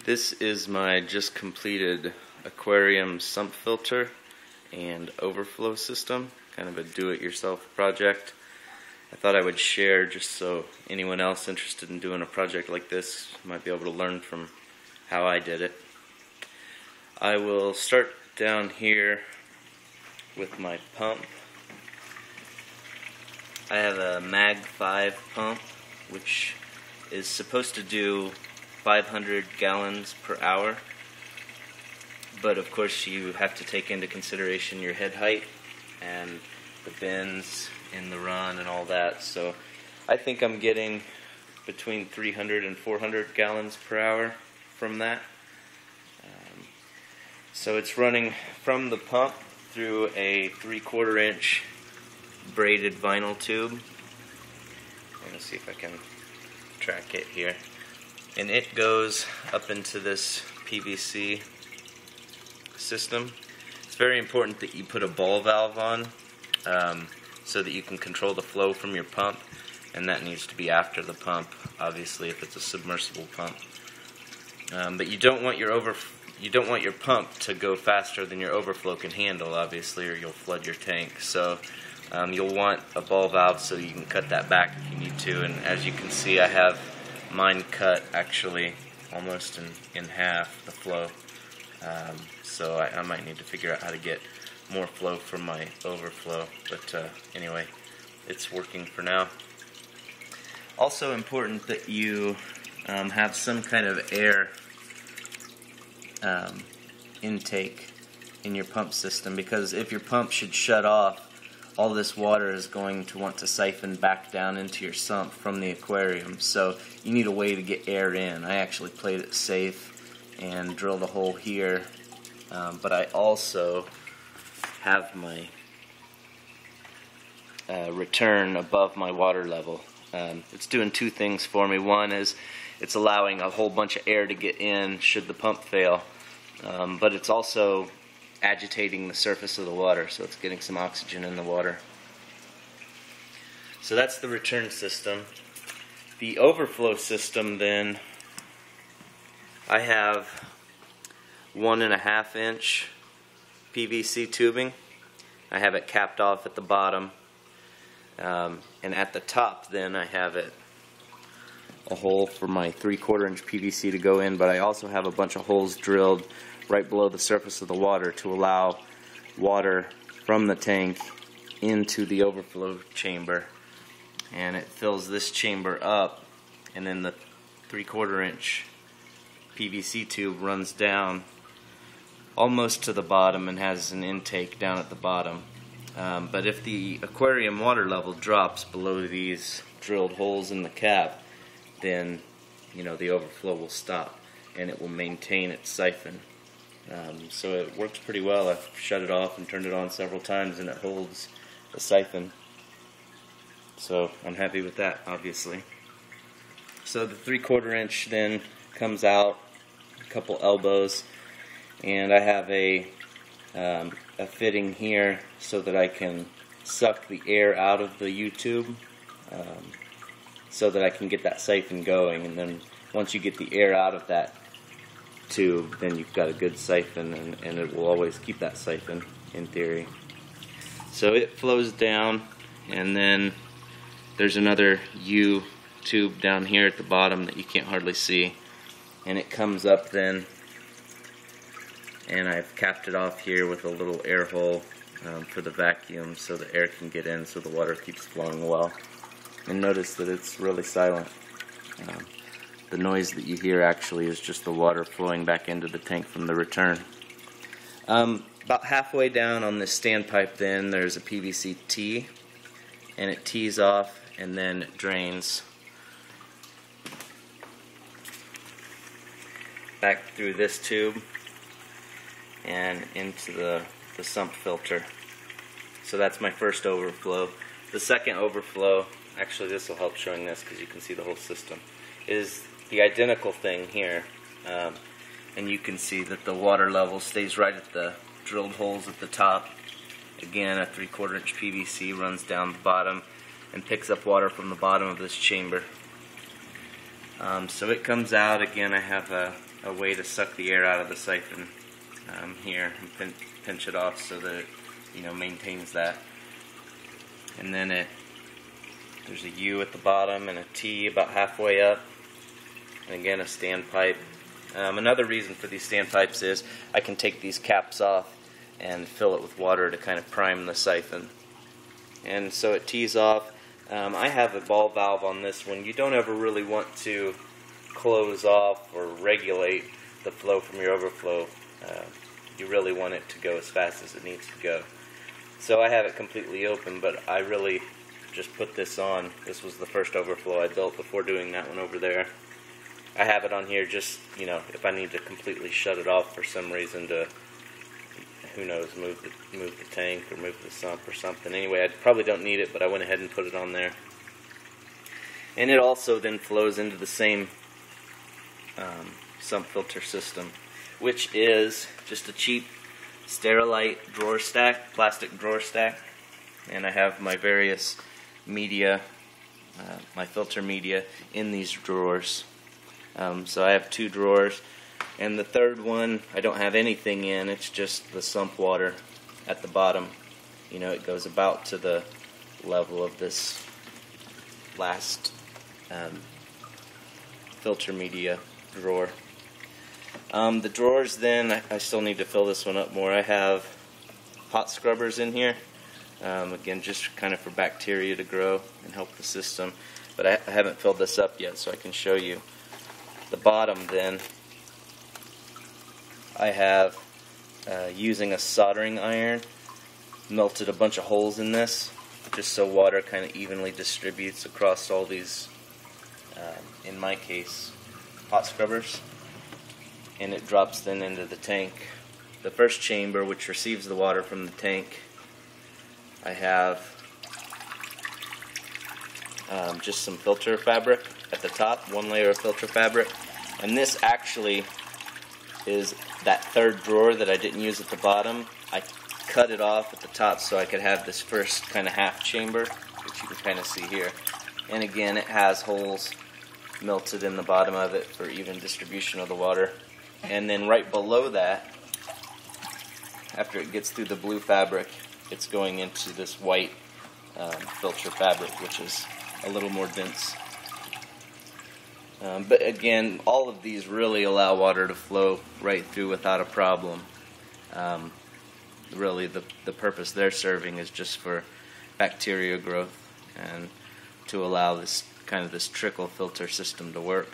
This is my just completed aquarium sump filter and overflow system, kind of a do-it-yourself project. I thought I would share just so anyone else interested in doing a project like this might be able to learn from how I did it. I will start down here with my pump. I have a Mag 5 pump, which is supposed to do 500 gallons per hour, but of course you have to take into consideration your head height and the bends in the run and all that. So I think I'm getting between 300 and 400 gallons per hour from that. So it's running from the pump through a 3/4 inch braided vinyl tube. I'm going to see if I can track it here. And it goes up into this PVC system. It's very important that you put a ball valve on so that you can control the flow from your pump, and that needs to be after the pump, obviously, if it's a submersible pump. But you don't want your pump to go faster than your overflow can handle, obviously, or you'll flood your tank. So you'll want a ball valve so you can cut that back if you need to. And as you can see, I have mine cut actually almost in half, the flow. So I might need to figure out how to get more flow from my overflow. But anyway, it's working for now. Also important that you have some kind of air intake in your pump system, because if your pump should shut off, all this water is going to want to siphon back down into your sump from the aquarium. So you need a way to get air in. I actually played it safe and drilled a hole here, but I also have my return above my water level. It's doing two things for me. One is it's allowing a whole bunch of air to get in should the pump fail, but it's also agitating the surface of the water, so it's getting some oxygen in the water. So that's the return system. The overflow system, then, I have 1.5 inch PVC tubing. I have it capped off at the bottom, and at the top then I have it a hole for my 3/4 inch PVC to go in, but I also have a bunch of holes drilled right below the surface of the water to allow water from the tank into the overflow chamber, and it fills this chamber up, and then the 3/4 inch PVC tube runs down almost to the bottom and has an intake down at the bottom. But if the aquarium water level drops below these drilled holes in the cap, then the overflow will stop and it will maintain its siphon. So it works pretty well. I've shut it off and turned it on several times, and it holds the siphon. So I'm happy with that, obviously. So the 3/4 inch then comes out a couple elbows, and I have a fitting here so that I can suck the air out of the U-tube, so that I can get that siphon going. And then once you get the air out of that tube, then you've got a good siphon, and it will always keep that siphon in theory. So it flows down, and then there's another U tube down here at the bottom that you can't hardly see, and it comes up then, and I've capped it off here with a little air hole for the vacuum so the air can get in so the water keeps flowing well. And notice that it's really silent. The noise that you hear actually is just the water flowing back into the tank from the return. About halfway down on this standpipe then there's a PVC tee, and it tees off and then it drains back through this tube and into the sump filter. So that's my first overflow. The second overflow, actually this will help showing this because you can see the whole system, is the identical thing here, and you can see that the water level stays right at the drilled holes at the top. Again, a 3/4 inch PVC runs down the bottom and picks up water from the bottom of this chamber. So it comes out. Again, I have a way to suck the air out of the siphon here and pinch it off so that it maintains that. And then there's a U at the bottom and a T about halfway up, and again a standpipe. Another reason for these standpipes is I can take these caps off and fill it with water to kind of prime the siphon. And so it tees off. I have a ball valve on this one. You don't ever really want to close off or regulate the flow from your overflow. You really want it to go as fast as it needs to go. So I have it completely open, but I really just put this on. This was the first overflow I built before doing that one over there. I have it on here just, if I need to completely shut it off for some reason to, who knows, move the tank or move the sump or something. Anyway, I probably don't need it, but I went ahead and put it on there. And it also then flows into the same sump filter system, which is just a cheap Sterilite drawer stack, plastic drawer stack. And I have my various media, my filter media, in these drawers. So I have 2 drawers, and the third one I don't have anything in. It's just the sump water at the bottom. It goes about to the level of this last filter media drawer. The drawers then, I still need to fill this one up more. I have pot scrubbers in here, again just kind of for bacteria to grow and help the system, but I haven't filled this up yet, so I can show you. The bottom then, I have, using a soldering iron, melted a bunch of holes in this, just so water kind of evenly distributes across all these, in my case, pot scrubbers, and it drops then into the tank. The first chamber, which receives the water from the tank, I have just some filter fabric at the top, 1 layer of filter fabric, and this actually is that third drawer that I didn't use at the bottom. I cut it off at the top so I could have this first kind of half chamber, which you can kind of see here. And again, it has holes melted in the bottom of it for even distribution of the water. And then right below that, after it gets through the blue fabric, it's going into this white filter fabric, which is a little more dense. But again, all of these really allow water to flow right through without a problem. Really, the purpose they're serving is just for bacteria growth and to allow this trickle filter system to work.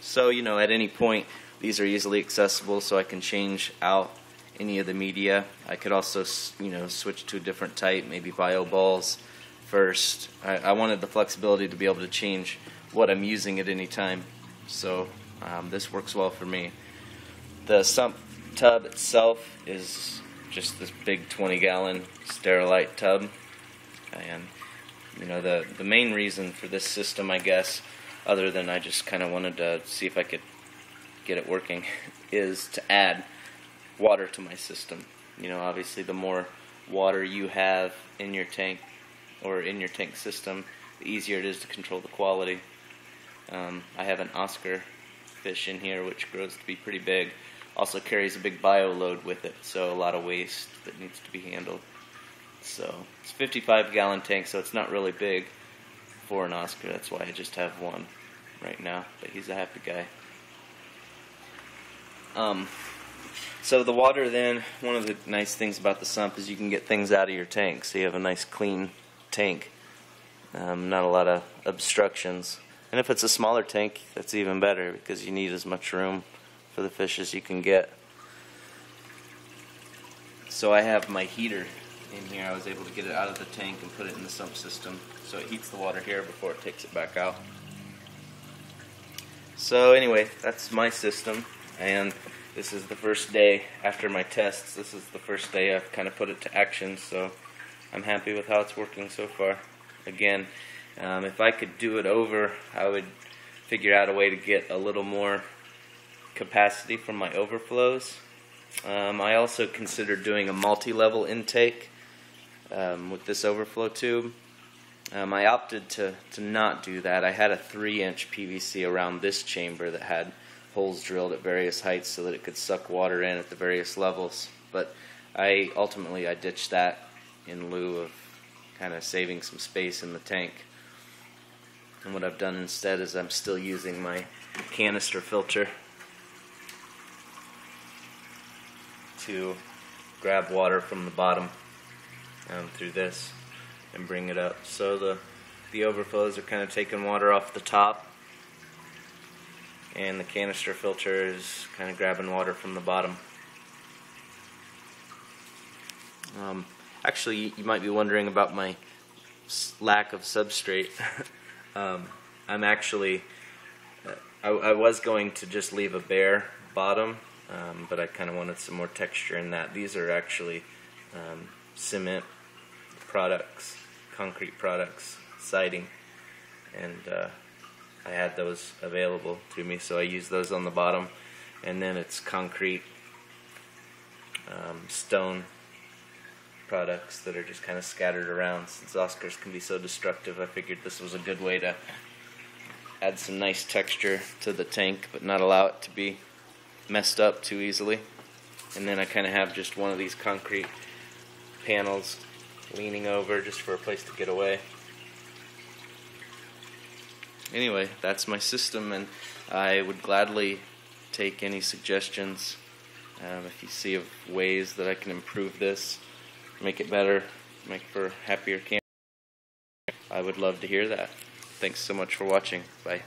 So, at any point, these are easily accessible, so I can change out any of the media. I could also, switch to a different type, maybe bioloads first. I wanted the flexibility to be able to change what I'm using at any time, so this works well for me. The sump tub itself is just this big 20-gallon Sterilite tub, and the main reason for this system, I guess, other than I just kind of wanted to see if I could get it working, is to add water to my system. Obviously the more water you have in your tank or in your tank system, the easier it is to control the quality. I have an Oscar fish in here which grows to be pretty big. Also carries a big bioload with it, so a lot of waste that needs to be handled. So it's a 55-gallon tank, so it's not really big for an Oscar. That's why I just have one right now, but he's a happy guy. So the water then, one of the nice things about the sump is you can get things out of your tank, so you have a nice clean tank, not a lot of obstructions. And if it's a smaller tank, that's even better because you need as much room for the fish as you can get. So I have my heater in here. I was able to get it out of the tank and put it in the sump system, so it heats the water here before it takes it back out. So anyway, that's my system, and this is the first day after my tests. This is the first day I've kind of put it to action, so I'm happy with how it's working so far. Again, if I could do it over, I would figure out a way to get a little more capacity from my overflows. I also considered doing a multi-level intake with this overflow tube. I opted to not do that. I had a 3-inch PVC around this chamber that had holes drilled at various heights so that it could suck water in at the various levels. But ultimately I ditched that in lieu of kind of saving some space in the tank. And what I've done instead is I'm still using my canister filter to grab water from the bottom through this and bring it up. So the overflows are kind of taking water off the top, and the canister filter is kind of grabbing water from the bottom. Actually, you might be wondering about my lack of substrate. I'm actually, I was going to just leave a bare bottom, but I kind of wanted some more texture in that. These are actually cement products, concrete products, siding, and I had those available to me, so I used those on the bottom. And then it's concrete stone products that are just kind of scattered around. Since Oscars can be so destructive, I figured this was a good way to add some nice texture to the tank but not allow it to be messed up too easily. And then I kind of have just one of these concrete panels leaning over just for a place to get away. Anyway, that's my system, and I would gladly take any suggestions. If you see of ways that I can improve this, make it better, make for happier campers, I would love to hear that. Thanks so much for watching. Bye.